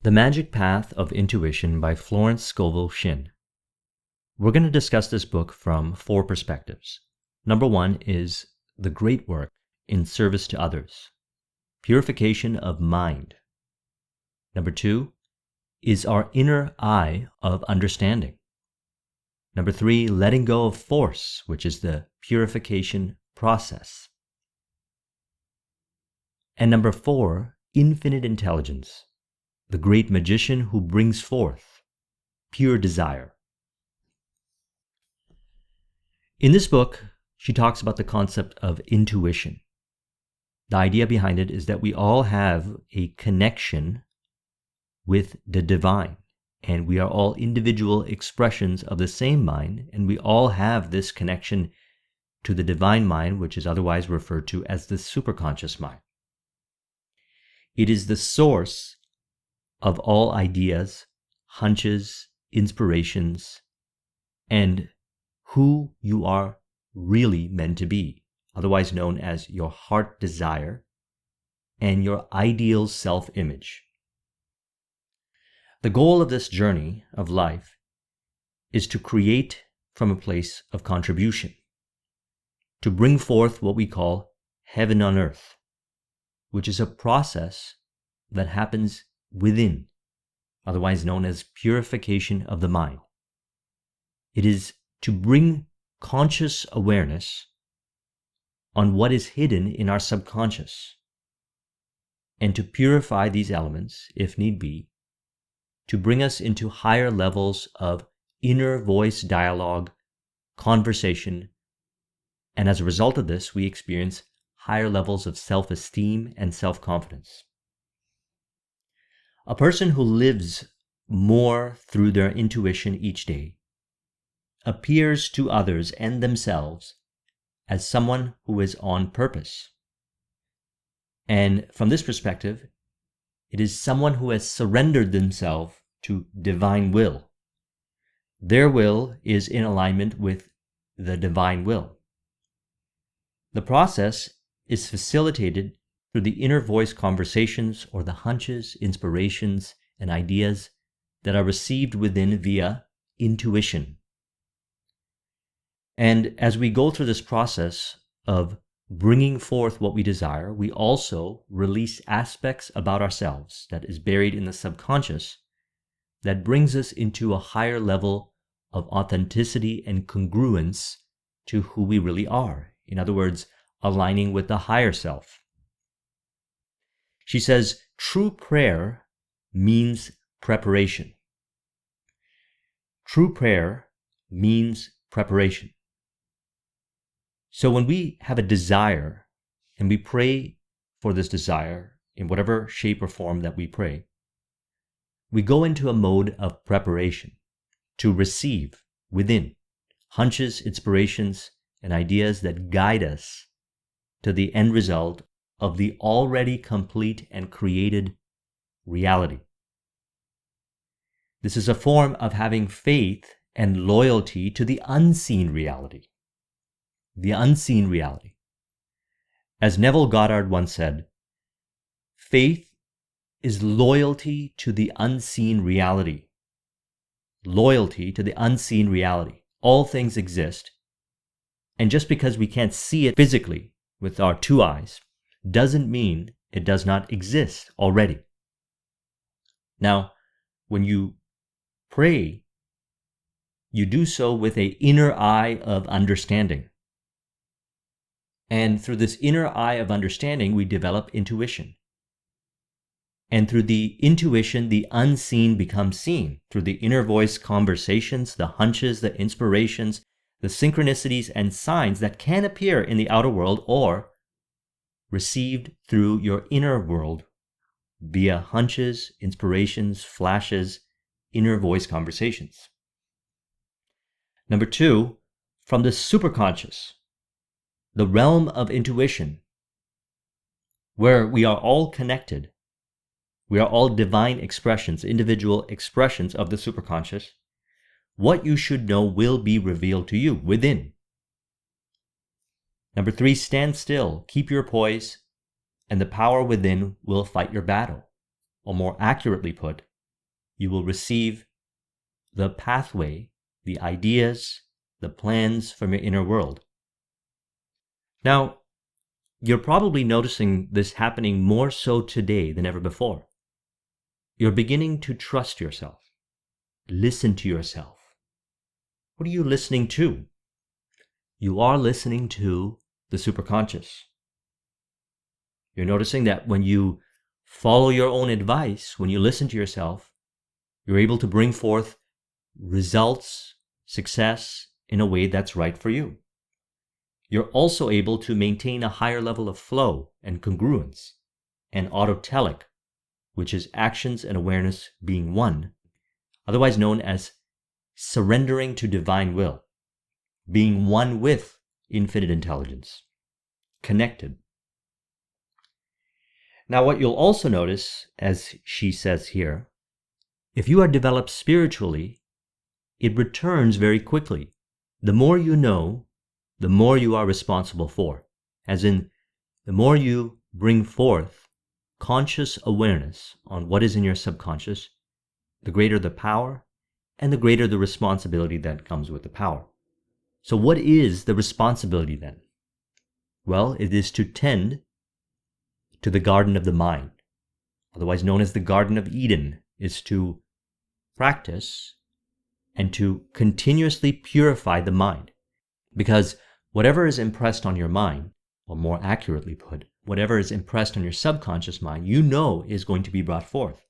The Magic Path of Intuition by Florence Scovel Shinn. We're going to discuss this book from 4 perspectives. Number 1 is the great work in service to others, purification of mind. Number 2 is our inner eye of understanding. Number 3, letting go of force, which is the purification process. And number 4, infinite intelligence, the great magician who brings forth pure desire. In this book, she talks about the concept of intuition. The idea behind it is that we all have a connection with the divine, and we are all individual expressions of the same mind, and we all have this connection to the divine mind, which is otherwise referred to as the superconscious mind. It is the source of all ideas, hunches, inspirations, and who you are really meant to be, otherwise known as your heart desire and your ideal self-image. The goal of this journey of life is to create from a place of contribution, to bring forth what we call heaven on earth, which is a process that happens within, otherwise known as purification of the mind. It is to bring conscious awareness on what is hidden in our subconscious, and to purify these elements, if need be, to bring us into higher levels of inner voice dialogue, conversation, and as a result of this, we experience higher levels of self-esteem and self-confidence. A person who lives more through their intuition each day appears to others and themselves as someone who is on purpose. And from this perspective, it is someone who has surrendered themselves to divine will. Their will is in alignment with the divine will. The process is facilitated through the inner voice conversations or the hunches, inspirations, and ideas that are received within via intuition. And as we go through this process of bringing forth what we desire, we also release aspects about ourselves that is buried in the subconscious that brings us into a higher level of authenticity and congruence to who we really are. In other words, aligning with the higher self. She says, true prayer means preparation. True prayer means preparation. So when we have a desire and we pray for this desire in whatever shape or form that we pray, we go into a mode of preparation to receive within hunches, inspirations, and ideas that guide us to the end result of the already complete and created reality. This is a form of having faith and loyalty to the unseen reality. The unseen reality. As Neville Goddard once said, faith is loyalty to the unseen reality. Loyalty to the unseen reality. All things exist, and just because we can't see it physically with our 2 eyes, doesn't mean it does not exist already. Now, when you pray, you do so with an inner eye of understanding. And through this inner eye of understanding, we develop intuition. And through the intuition, the unseen becomes seen. Through the inner voice conversations, the hunches, the inspirations, the synchronicities and signs that can appear in the outer world or received through your inner world via hunches, inspirations, flashes, inner voice conversations. Number 2, from the superconscious, the realm of intuition, where we are all connected. We are all divine expressions, individual expressions of the superconscious. What you should know will be revealed to you within. Number 3, stand still, keep your poise, and the power within will fight your battle. Or more accurately put, you will receive the pathway, the ideas, the plans from your inner world. Now, you're probably noticing this happening more so today than ever before. You're beginning to trust yourself. Listen to yourself. What are you listening to? You are listening to the superconscious. You're noticing that when you follow your own advice, when you listen to yourself, you're able to bring forth results, success in a way that's right for you. You're also able to maintain a higher level of flow and congruence and autotelic, which is actions and awareness being one, otherwise known as surrendering to divine will, being one with infinite intelligence, connected. Now, what you'll also notice, as she says here, if you are developed spiritually, it returns very quickly. The more you know, the more you are responsible for. As in, the more you bring forth conscious awareness on what is in your subconscious, the greater the power and the greater the responsibility that comes with the power. So what is the responsibility then? Well, it is to tend to the garden of the mind, otherwise known as the Garden of Eden, is to practice and to continuously purify the mind. Because whatever is impressed on your mind, or more accurately put, whatever is impressed on your subconscious mind, you know is going to be brought forth.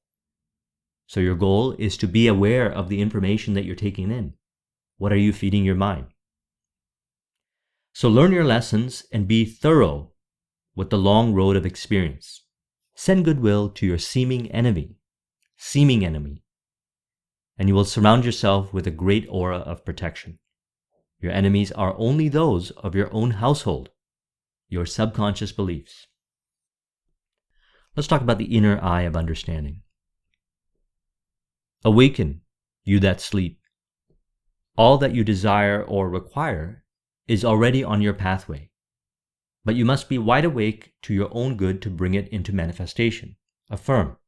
So your goal is to be aware of the information that you're taking in. What are you feeding your mind? So learn your lessons and be thorough with the long road of experience. Send goodwill to your seeming enemy, and you will surround yourself with a great aura of protection. Your enemies are only those of your own household, your subconscious beliefs. Let's talk about the inner eye of understanding. Awaken, you that sleep. All that you desire or require is already on your pathway, but you must be wide awake to your own good to bring it into manifestation. Affirm,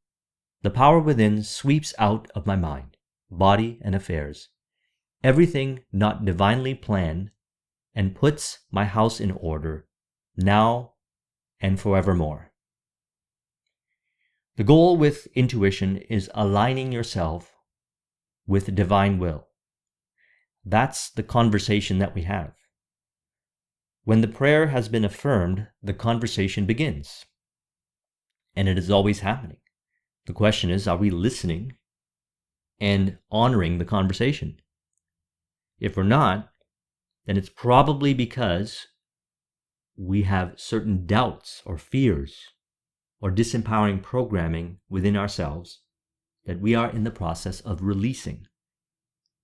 the power within sweeps out of my mind, body, and affairs everything not divinely planned, and puts my house in order, now and forevermore. The goal with intuition is aligning yourself with divine will. That's the conversation that we have. When the prayer has been affirmed, the conversation begins. And it is always happening. The question is, are we listening and honoring the conversation? If we're not, then it's probably because we have certain doubts or fears or disempowering programming within ourselves that we are in the process of releasing.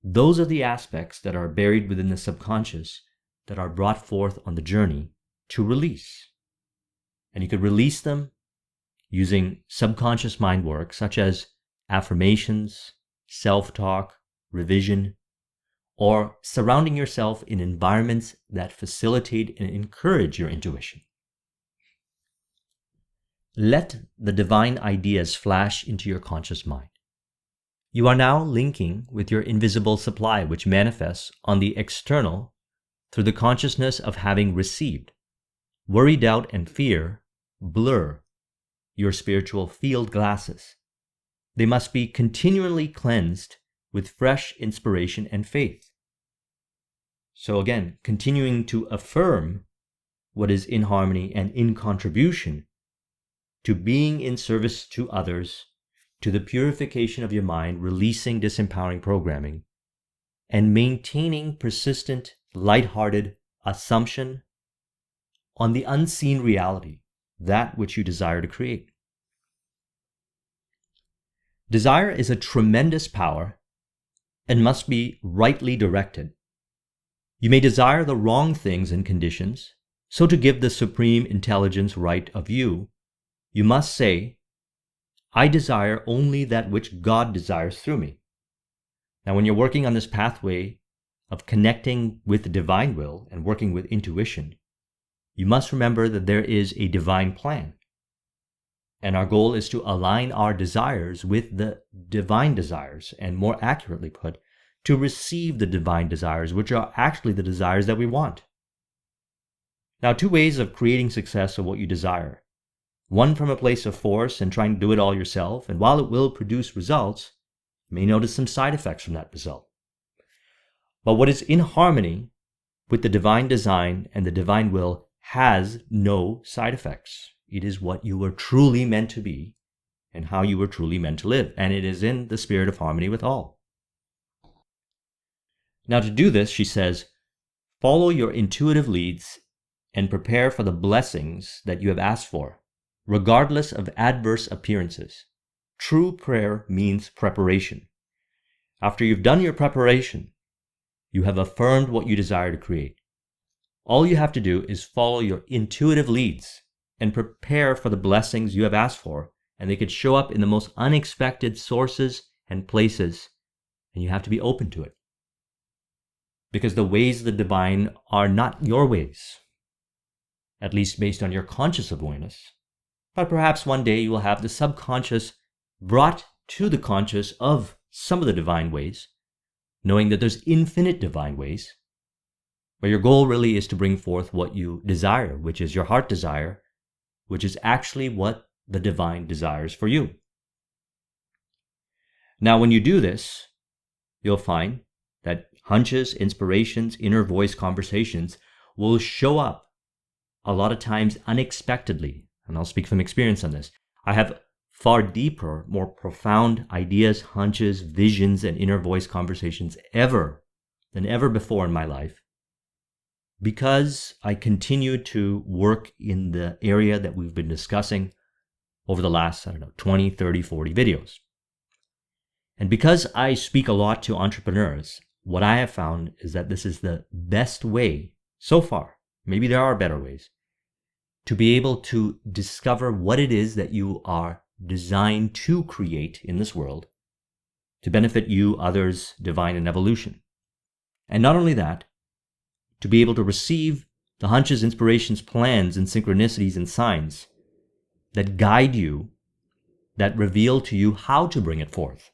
Those are the aspects that are buried within the subconscious that are brought forth on the journey to release. And you could release them using subconscious mind work such as affirmations, self-talk, revision, or surrounding yourself in environments that facilitate and encourage your intuition. Let the divine ideas flash into your conscious mind. You are now linking with your invisible supply, which manifests on the external through the consciousness of having received. Worry, doubt, and fear blur your spiritual field glasses. They must be continually cleansed with fresh inspiration and faith. So again, continuing to affirm what is in harmony and in contribution to being in service to others, to the purification of your mind, releasing disempowering programming, and maintaining persistent, lighthearted assumption on the unseen reality, that which you desire to create. Desire is a tremendous power and must be rightly directed. You may desire the wrong things and conditions, so to give the supreme intelligence right of you, you must say, I desire only that which God desires through me. Now, when you're working on this pathway of connecting with the divine will and working with intuition, you must remember that there is a divine plan. And our goal is to align our desires with the divine desires, and more accurately put, to receive the divine desires, which are actually the desires that we want. Now, two ways of creating success of what you desire. One from a place of force and trying to do it all yourself, and while it will produce results, you may notice some side effects from that result. But what is in harmony with the divine design and the divine will has no side effects. It is what you were truly meant to be and how you were truly meant to live, and it is in the spirit of harmony with all. Now, to do this, she says, follow your intuitive leads and prepare for the blessings that you have asked for, regardless of adverse appearances. True prayer means preparation. After you've done your preparation, you have affirmed what you desire to create. All you have to do is follow your intuitive leads and prepare for the blessings you have asked for, and they could show up in the most unexpected sources and places, and you have to be open to it. Because the ways of the divine are not your ways, at least based on your conscious awareness. But perhaps one day you will have the subconscious brought to the conscious of some of the divine ways, knowing that there's infinite divine ways. But your goal really is to bring forth what you desire, which is your heart desire, which is actually what the divine desires for you. Now, when you do this, you'll find that hunches, inspirations, inner voice conversations will show up a lot of times unexpectedly. And I'll speak from experience on this. I have far deeper, more profound ideas, hunches, visions, and inner voice conversations than ever before in my life, because I continue to work in the area that we've been discussing over the last, 20, 30, 40 videos. And because I speak a lot to entrepreneurs, what I have found is that this is the best way so far, maybe there are better ways, to be able to discover what it is that you are designed to create in this world to benefit you, others, divine, and evolution. And not only that, to be able to receive the hunches, inspirations, plans, and synchronicities and signs that guide you, that reveal to you how to bring it forth.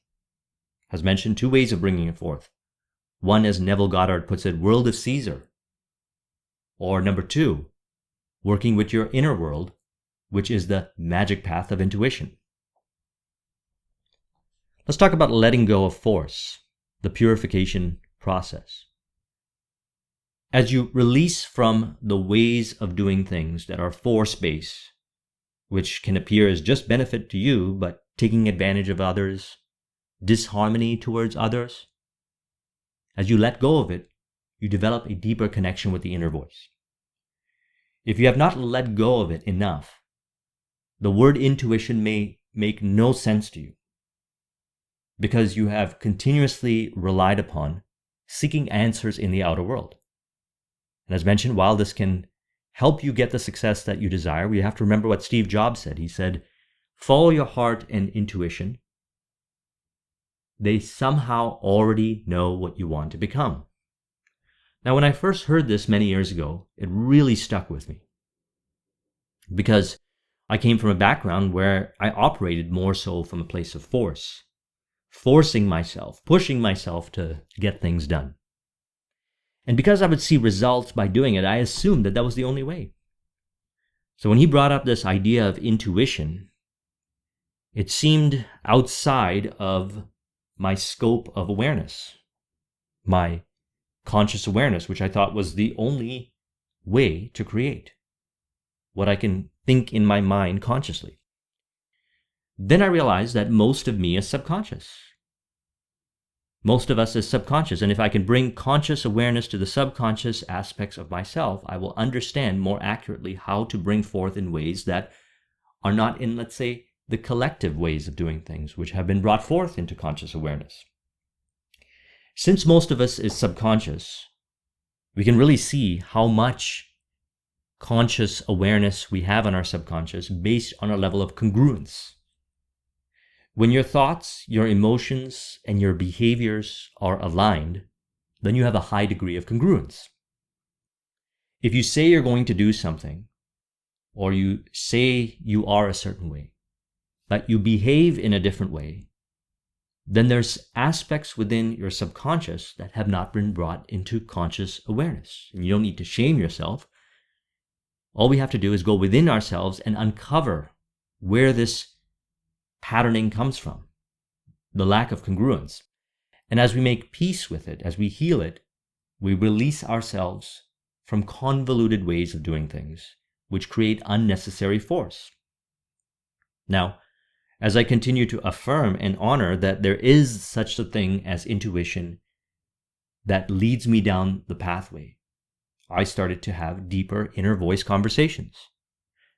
As mentioned, two ways of bringing it forth. One, as Neville Goddard puts it, world of Caesar. Or number two, working with your inner world, which is the magic path of intuition. Let's talk about letting go of force, the purification process. As you release from the ways of doing things that are force-based, which can appear as just benefit to you, but taking advantage of others, disharmony towards others, as you let go of it, you develop a deeper connection with the inner voice. If you have not let go of it enough, the word intuition may make no sense to you, because you have continuously relied upon seeking answers in the outer world. And as mentioned, while this can help you get the success that you desire, we have to remember what Steve Jobs said. He said, follow your heart and intuition. They somehow already know what you want to become. Now, when I first heard this many years ago, it really stuck with me, because I came from a background where I operated more so from a place of force, forcing myself, pushing myself to get things done. And because I would see results by doing it, I assumed that that was the only way. So when he brought up this idea of intuition, it seemed outside of my scope of awareness, my conscious awareness, which I thought was the only way to create what I can think in my mind consciously. Then I realized that most of me is subconscious. Most of us is subconscious, and if I can bring conscious awareness to the subconscious aspects of myself, I will understand more accurately how to bring forth in ways that are not in, let's say, the collective ways of doing things, which have been brought forth into conscious awareness. Since most of us is subconscious, we can really see how much conscious awareness we have on our subconscious based on a level of congruence. When your thoughts, your emotions, and your behaviors are aligned, then you have a high degree of congruence. If you say you're going to do something, or you say you are a certain way, that you behave in a different way, then there's aspects within your subconscious that have not been brought into conscious awareness. And you don't need to shame yourself. All we have to do is go within ourselves and uncover where this patterning comes from, the lack of congruence. And as we make peace with it, as we heal it, we release ourselves from convoluted ways of doing things, which create unnecessary force. Now, as I continue to affirm and honor that there is such a thing as intuition that leads me down the pathway, I started to have deeper inner voice conversations.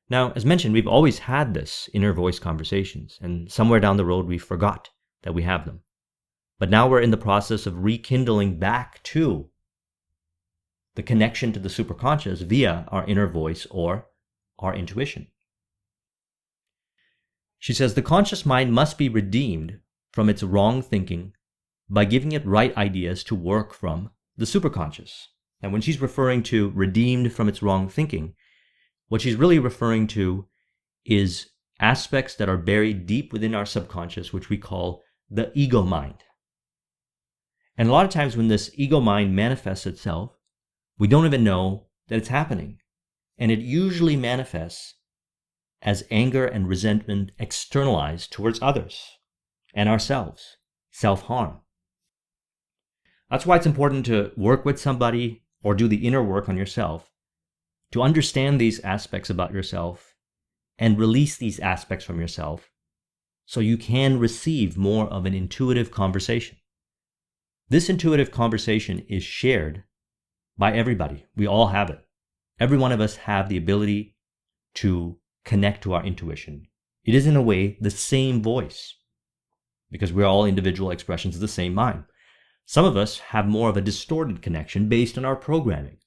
Now, as mentioned, we've always had this inner voice conversations, and somewhere down the road we forgot that we have them. But now we're in the process of rekindling back to the connection to the superconscious via our inner voice or our intuition. She says the conscious mind must be redeemed from its wrong thinking by giving it right ideas to work from the superconscious. And when she's referring to redeemed from its wrong thinking, what she's really referring to is aspects that are buried deep within our subconscious, which we call the ego mind. And a lot of times when this ego mind manifests itself, we don't even know that it's happening. And it usually manifests as anger and resentment externalized towards others and ourselves, self-harm. That's why it's important to work with somebody or do the inner work on yourself to understand these aspects about yourself and release these aspects from yourself so you can receive more of an intuitive conversation. This intuitive conversation is shared by everybody. We all have it. Every one of us have the ability to connect to our intuition. It is in a way the same voice because we're all individual expressions of the same mind. Some of us have more of a distorted connection based on our programming.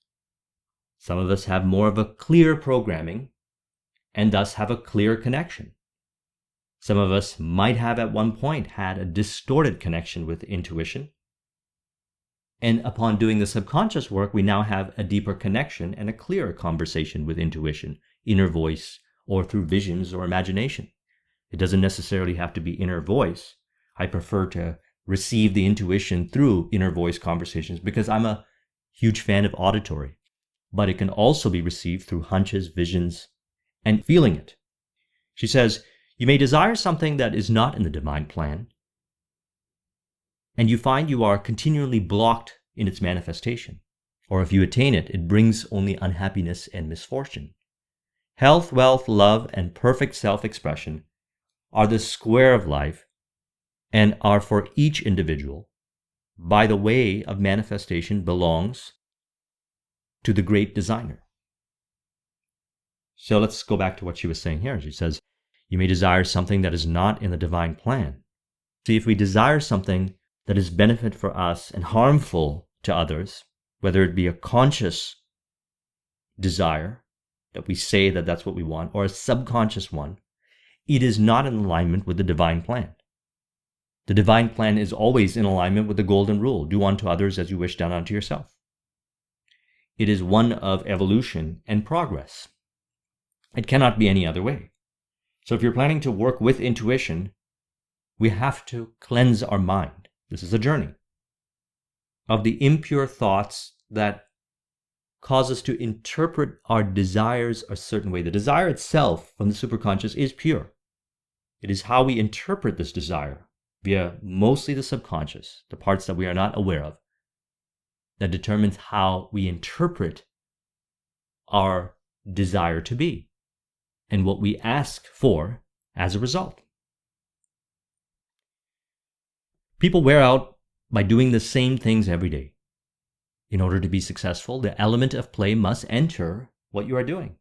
Some of us have more of a clear programming and thus have a clear connection. Some of us might have at one point had a distorted connection with intuition. And upon doing the subconscious work, we now have a deeper connection and a clearer conversation with intuition, inner voice, or through visions or imagination. It doesn't necessarily have to be inner voice. I prefer to receive the intuition through inner voice conversations because I'm a huge fan of auditory. But it can also be received through hunches, visions, and feeling it. She says, you may desire something that is not in the divine plan, and you find you are continually blocked in its manifestation. Or if you attain it, it brings only unhappiness and misfortune. Health, wealth, love, and perfect self-expression are the square of life and are for each individual. By the way of manifestation belongs to the great designer. So let's go back to what she was saying here. She says, you may desire something that is not in the divine plan. See, if we desire something that is benefit for us and harmful to others, whether it be a conscious desire, that we say that that's what we want, or a subconscious one, it is not in alignment with the divine plan. The divine plan is always in alignment with the golden rule, do unto others as you wish done unto yourself. It is one of evolution and progress. It cannot be any other way. So if you're planning to work with intuition, we have to cleanse our mind. This is a journey of the impure thoughts that cause us to interpret our desires a certain way. The desire itself from the superconscious is pure. It is how we interpret this desire via mostly the subconscious, the parts that we are not aware of, that determines how we interpret our desire to be and what we ask for as a result. People wear out by doing the same things every day. In order to be successful, the element of play must enter what you are doing.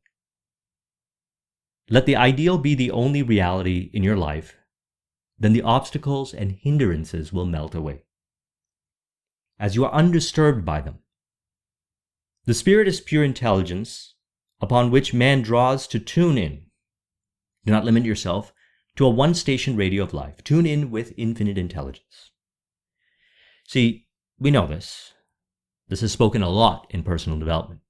Let the ideal be the only reality in your life, then the obstacles and hindrances will melt away, as you are undisturbed by them. The spirit is pure intelligence upon which man draws to tune in. Do not limit yourself to a one-station radio of life. Tune in with infinite intelligence. See, we know this. This is spoken a lot in personal development.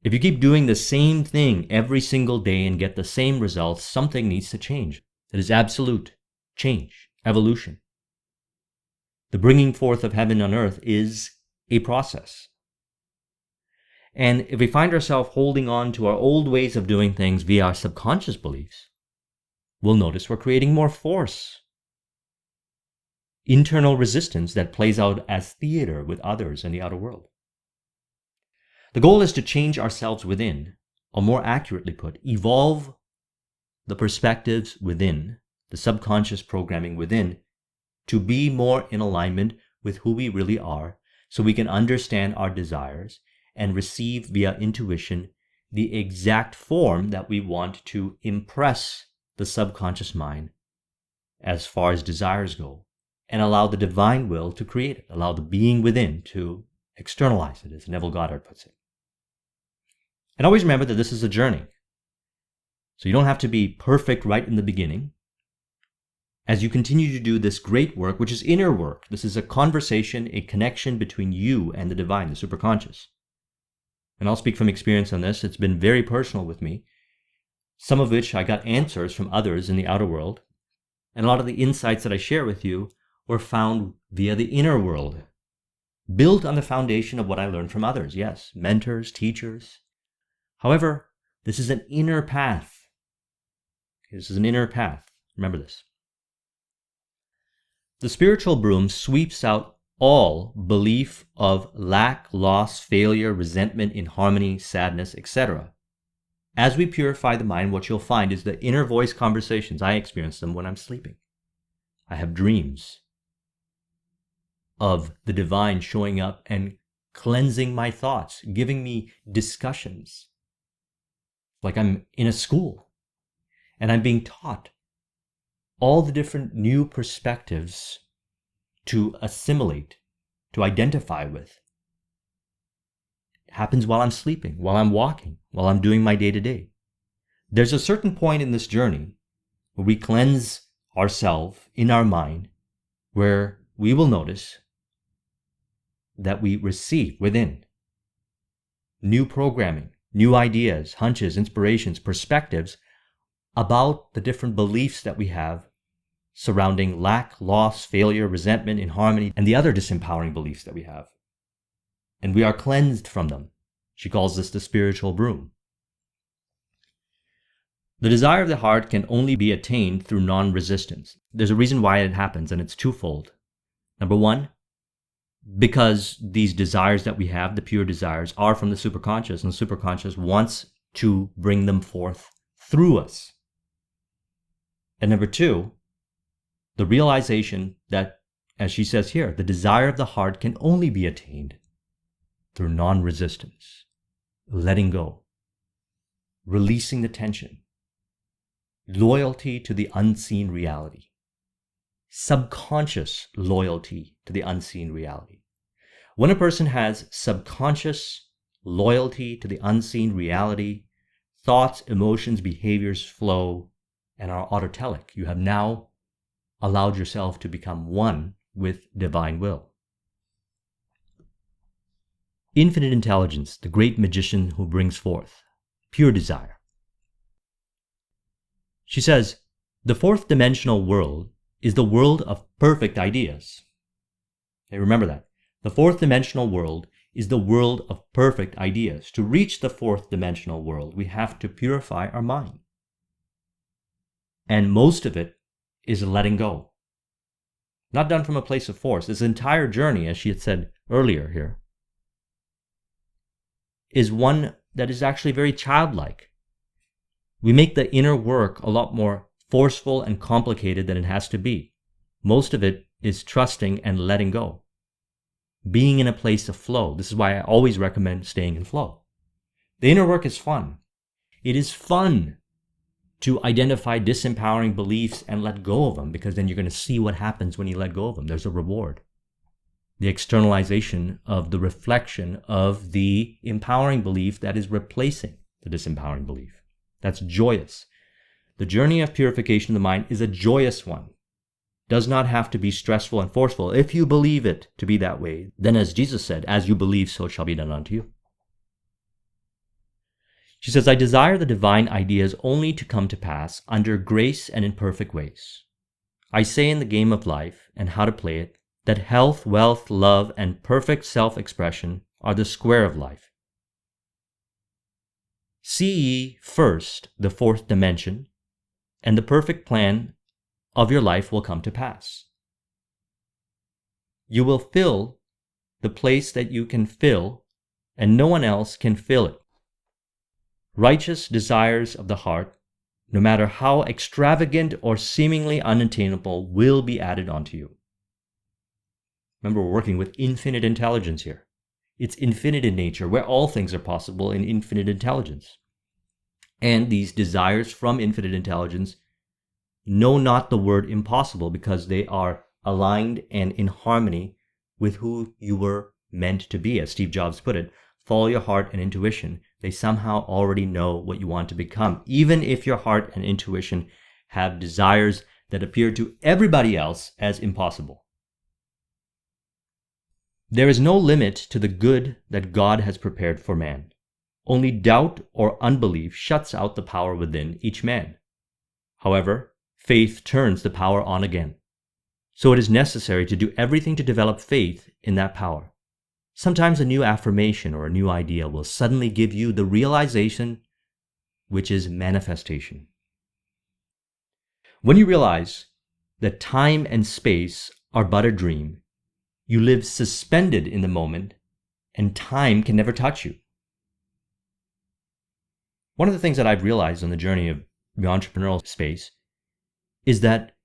If you keep doing the same thing every single day and get the same results, something needs to change. It is absolute change, evolution. The bringing forth of heaven on earth is a process. And if we find ourselves holding on to our old ways of doing things via our subconscious beliefs, we'll notice we're creating more force. Internal resistance that plays out as theater with others in the outer world. The goal is to change ourselves within, or more accurately put, evolve the perspectives within, the subconscious programming within, to be more in alignment with who we really are, so we can understand our desires and receive via intuition the exact form that we want to impress the subconscious mind as far as desires go, and allow the divine will to create it, allow the being within to externalize it, as Neville Goddard puts it. And always remember that this is a journey. So you don't have to be perfect right in the beginning. As you continue to do this great work, which is inner work, this is a conversation, a connection between you and the divine, the superconscious. And I'll speak from experience on this. It's been very personal with me, some of which I got answers from others in the outer world. And a lot of the insights that I share with you were found via the inner world, built on the foundation of what I learned from others. Yes, mentors, teachers. However, this is an inner path. This is an inner path. Remember this. The spiritual broom sweeps out all belief of lack, loss, failure, resentment, inharmony, sadness, etc. As we purify the mind, what you'll find is the inner voice conversations. I experience them when I'm sleeping. I have dreams of the divine showing up and cleansing my thoughts, giving me discussions. Like I'm in a school and I'm being taught all the different new perspectives to assimilate, to identify with. It happens while I'm sleeping, while I'm walking, while I'm doing my day-to-day. There's a certain point in this journey where we cleanse ourselves in our mind, where we will notice that we receive within new programming, new ideas, hunches, inspirations, perspectives about the different beliefs that we have surrounding lack, loss, failure, resentment, inharmony, and the other disempowering beliefs that we have. And we are cleansed from them. She calls this the spiritual broom. The desire of the heart can only be attained through non-resistance. There's a reason why it happens, and it's twofold. Number one, because these desires that we have, the pure desires, are from the superconscious, and the superconscious wants to bring them forth through us. And number two, the realization that, as she says here, the desire of the heart can only be attained through non-resistance, letting go, releasing the tension, loyalty to the unseen reality, subconscious loyalty to the unseen reality. When a person has subconscious loyalty to the unseen reality, thoughts, emotions, behaviors flow and are autotelic. You have now allowed yourself to become one with divine will. Infinite intelligence, the great magician who brings forth pure desire. She says, the fourth dimensional world is the world of perfect ideas. Okay, remember that. The fourth dimensional world is the world of perfect ideas. To reach the fourth dimensional world, we have to purify our mind. And most of it is letting go. Not done from a place of force. This entire journey, as she had said earlier here, is one that is actually very childlike. We make the inner work a lot more forceful and complicated than it has to be. Most of it is trusting and letting go. Being in a place of flow. This is why I always recommend staying in flow. The inner work is fun. It is fun to identify disempowering beliefs and let go of them, because then you're going to see what happens when you let go of them. There's a reward. The externalization of the reflection of the empowering belief that is replacing the disempowering belief. That's joyous. The journey of purification of the mind is a joyous one. Does not have to be stressful and forceful. If you believe it to be that way, then as Jesus said, as you believe, so it shall be done unto you. She says, I desire the divine ideas only to come to pass under grace and in perfect ways. I say in the game of life and how to play it, that health, wealth, love, and perfect self-expression are the square of life. See ye first the fourth dimension, and the perfect plan of your life will come to pass. You will fill the place that you can fill, and no one else can fill it. Righteous desires of the heart, no matter how extravagant or seemingly unattainable, will be added onto you. Remember, we're working with infinite intelligence here. It's infinite in nature, where all things are possible in infinite intelligence. And these desires from infinite intelligence know not the word impossible, because they are aligned and in harmony with who you were meant to be. As Steve Jobs put it, follow your heart and intuition. They somehow already know what you want to become, even if your heart and intuition have desires that appear to everybody else as impossible. There is no limit to the good that God has prepared for man. Only doubt or unbelief shuts out the power within each man. However, faith turns the power on again. So it is necessary to do everything to develop faith in that power. Sometimes a new affirmation or a new idea will suddenly give you the realization, which is manifestation. When you realize that time and space are but a dream, you live suspended in the moment, and time can never touch you. One of the things that I've realized on the journey of the entrepreneurial space is that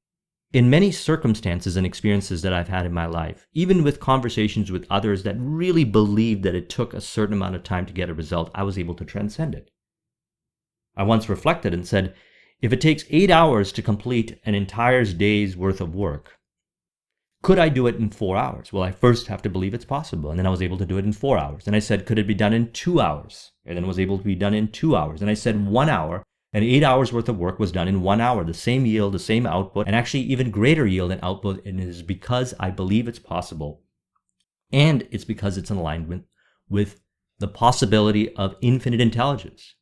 in many circumstances and experiences that I've had in my life, even with conversations with others that really believed that it took a certain amount of time to get a result, I was able to transcend it. I once reflected and said, if it takes 8 hours to complete an entire day's worth of work, could I do it in 4 hours? Well, I first have to believe it's possible. And then I was able to do it in 4 hours. And I said, could it be done in 2 hours? And then it was able to be done in 2 hours. And I said 1 hour, and 8 hours worth of work was done in 1 hour. The same yield, the same output, and actually even greater yield and output. And it is because I believe it's possible. And it's because it's in alignment with the possibility of infinite intelligence.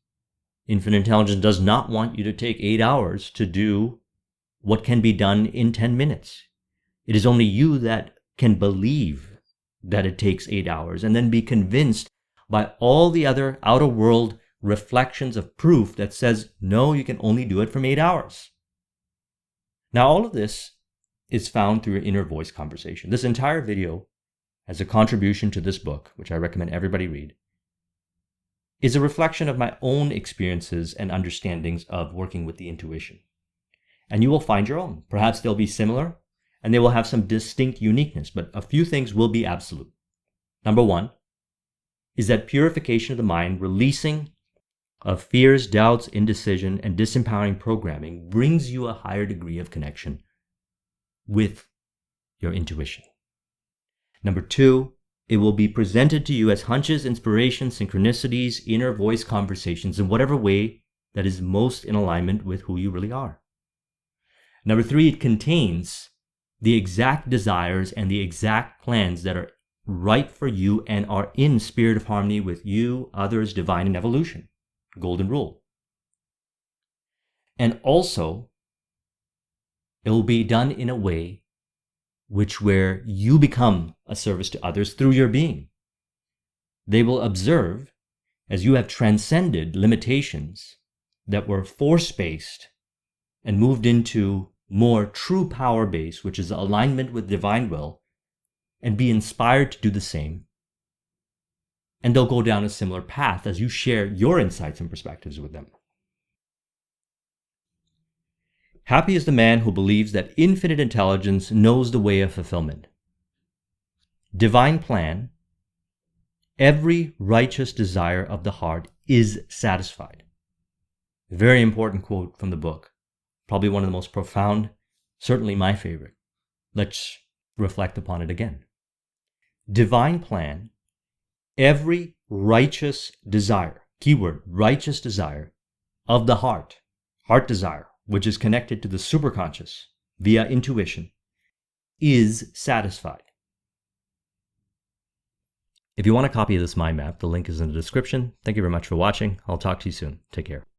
Infinite intelligence does not want you to take 8 hours to do what can be done in 10 minutes. It is only you that can believe that it takes 8 hours and then be convinced by all the other outer world reflections of proof that says, no, you can only do it from 8 hours. Now, all of this is found through your inner voice conversation. This entire video, as a contribution to this book, which I recommend everybody read, is a reflection of my own experiences and understandings of working with the intuition. And you will find your own. Perhaps they'll be similar, and they will have some distinct uniqueness, but a few things will be absolute. Number one is that purification of the mind, releasing of fears, doubts, indecision, and disempowering programming brings you a higher degree of connection with your intuition. Number two, it will be presented to you as hunches, inspirations, synchronicities, inner voice conversations in whatever way that is most in alignment with who you really are. Number three, it contains the exact desires and the exact plans that are right for you and are in spirit of harmony with you, others, divine, and evolution. Golden rule. And also, it will be done in a way where you become a service to others through your being. They will observe as you have transcended limitations that were force-based and moved into more true power base, which is alignment with divine will, and be inspired to do the same. And they'll go down a similar path as you share your insights and perspectives with them. Happy is the man who believes that infinite intelligence knows the way of fulfillment. Divine plan, every righteous desire of the heart is satisfied. Very important quote from the book. Probably one of the most profound, certainly my favorite. Let's reflect upon it again. Divine plan, every righteous desire, keyword, righteous desire of the heart desire, which is connected to the superconscious via intuition, is satisfied. If you want a copy of this mind map, the link is in the description. Thank you very much for watching. I'll talk to you soon. Take care.